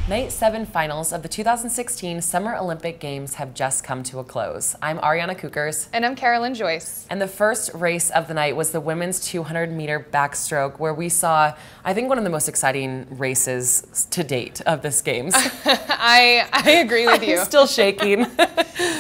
Night 7 finals of the 2016 Summer Olympic Games have just come to a close. I'm Ariana Kukors. And I'm Joyce. And the first race of the night was the women's 200-meter backstroke, where we saw, I think, one of the most exciting races to date of this Games. I agree with you. I'm still shaking.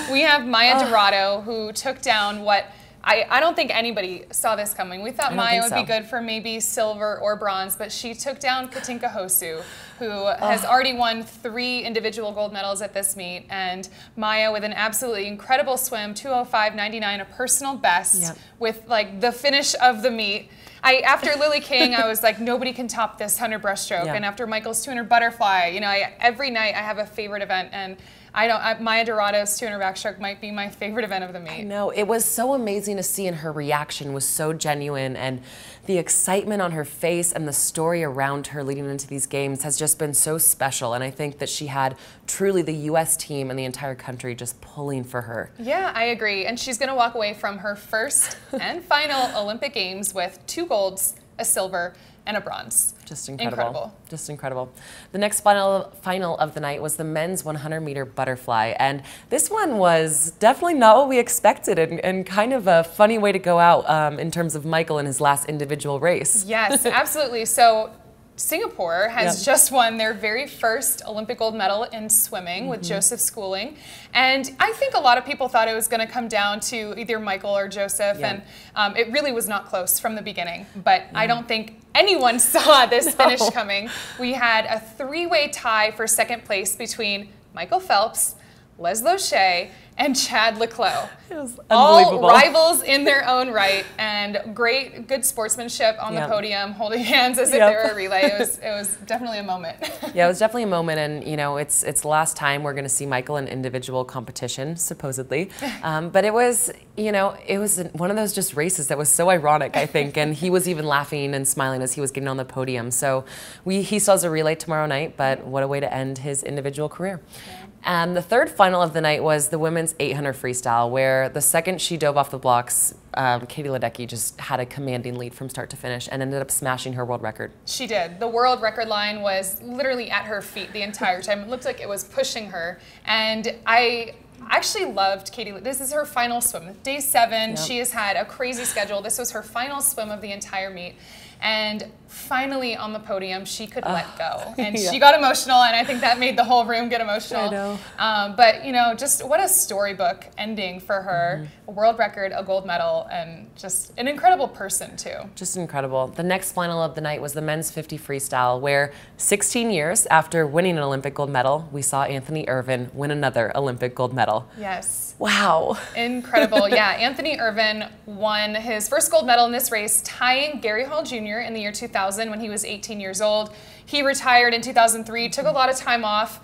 We have Maya Dorado, who took down what I don't think anybody saw this coming. We thought Maya would be good for maybe silver or bronze, but she took down Katinka Hosszu, who has already won 3 individual gold medals at this meet. And Maya with an absolutely incredible swim, 2:05.99, a personal best, with like the finish of the meet. After Lily King, I was like, nobody can top this 100 breaststroke. And after Michael's 200 butterfly, you know, every night I have a favorite event, and Maya Dorado's 200 backstroke might be my favorite event of the meet. I know, it was so amazing to see, and her reaction was so genuine, and the excitement on her face and the story around her leading into these Games has just been so special. And I think that she had truly the U.S. team and the entire country just pulling for her. Yeah, I agree. And she's going to walk away from her first and final Olympic Games with 2 golds, a silver, and a bronze. Just incredible. Just incredible. The next final of the night was the men's 100-meter butterfly, and this one was definitely not what we expected, and kind of a funny way to go out in terms of Michael in his last individual race. Yes, absolutely. So Singapore has just won their very first Olympic gold medal in swimming with Joseph Schooling. And I think a lot of people thought it was going to come down to either Michael or Joseph, and it really was not close from the beginning. But I don't think anyone saw this finish coming. We had a 3-way tie for second place between Michael Phelps, Leslie Shea, and Chad Leclos. It was unbelievable. All rivals in their own right, and good sportsmanship on the podium, holding hands as if they were a relay. It was definitely a moment. Yeah, it was definitely a moment, and you know, it's the last time we're going to see Michael in individual competition, supposedly. But it was, you know, it was one of those just races that was so ironic, I think, and he was even laughing and smiling as he was getting on the podium. So he still has a relay tomorrow night, but what a way to end his individual career. And the third final of the night was the women's 800 freestyle, where the second she dove off the blocks, Katie Ledecky just had a commanding lead from start to finish and ended up smashing her world record. She did. The world record line was literally at her feet the entire time. It looked like it was pushing her. And I actually loved Katie. This is her final swim. Day 7, she has had a crazy schedule. This was her final swim of the entire meet. And finally on the podium, she could let go. And she got emotional, and I think that made the whole room get emotional. I know. But, you know, just what a storybook ending for her. A world record, a gold medal, and just an incredible person, too. Just incredible. The next final of the night was the men's 50 freestyle, where 16 years after winning an Olympic gold medal, we saw Anthony Ervin win another Olympic gold medal. Yes. Wow. Incredible. Yeah, Anthony Ervin won his first gold medal in this race, tying Gary Hall Jr. in the year 2000 when he was 18 years old. He retired in 2003, took a lot of time off.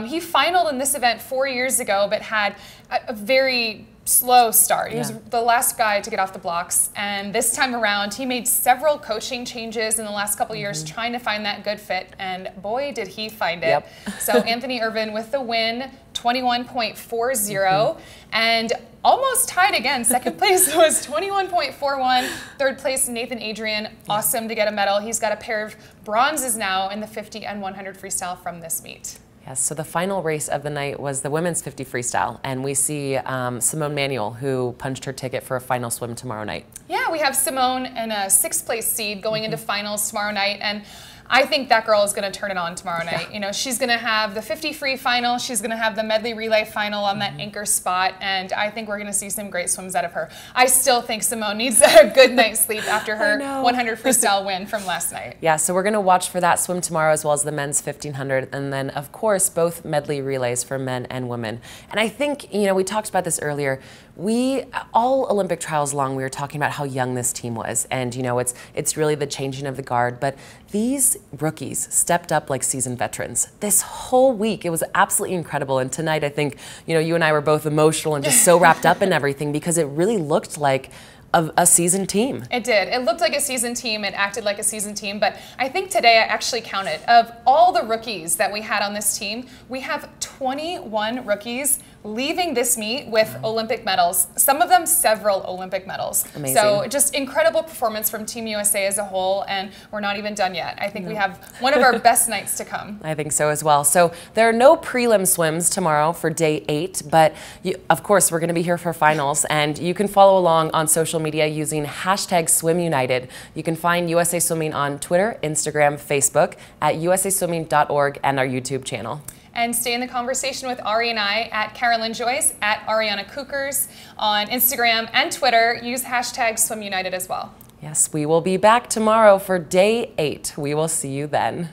He finaled in this event 4 years ago, but had a very slow start. He was the last guy to get off the blocks, and this time around he made several coaching changes in the last couple years trying to find that good fit, and boy did he find it. So Anthony Ervin with the win, 21.40, and almost tied again. Second place was 21.41. Third place, Nathan Adrian, awesome to get a medal. He's got a pair of bronzes now in the 50 and 100 freestyle from this meet. Yes, so the final race of the night was the women's 50 freestyle, and we see Simone Manuel, who punched her ticket for a final swim tomorrow night. Yeah, we have Simone and a 6th place seed going into finals tomorrow night, and I think that girl is going to turn it on tomorrow night. You know, she's going to have the 50 free final, she's going to have the medley relay final on that anchor spot, and I think we're going to see some great swims out of her. I still think Simone needs a good night's sleep after her 100 freestyle win from last night. Yeah, so we're going to watch for that swim tomorrow, as well as the men's 1500, and then of course both medley relays for men and women. And I think, you know, we talked about this earlier. All Olympic trials long, we were talking about how young this team was, and you know, it's really the changing of the guard, but these rookies stepped up like seasoned veterans. This whole week, it was absolutely incredible, and tonight I think, you know, you and I were both emotional and just so wrapped up in everything, because it really looked like a seasoned team. It did. It looked like a seasoned team. It acted like a seasoned team. But I think today I actually counted. Of all the rookies that we had on this team, we have 21 rookies leaving this meet with Olympic medals, some of them several Olympic medals. Amazing. So just incredible performance from Team USA as a whole, and we're not even done yet. I think we have one of our best nights to come. I think so as well. So there are no prelim swims tomorrow for day 8, but of course we're going to be here for finals, and you can follow along on social media using #SwimUnited. You can find USA Swimming on Twitter, Instagram, Facebook, at usaswimming.org, and our YouTube channel. And stay in the conversation with Ari and I at Carolyn Joyce, at Ariana Kukors on Instagram and Twitter. Use #SwimUnited as well. Yes, we will be back tomorrow for day 8. We will see you then.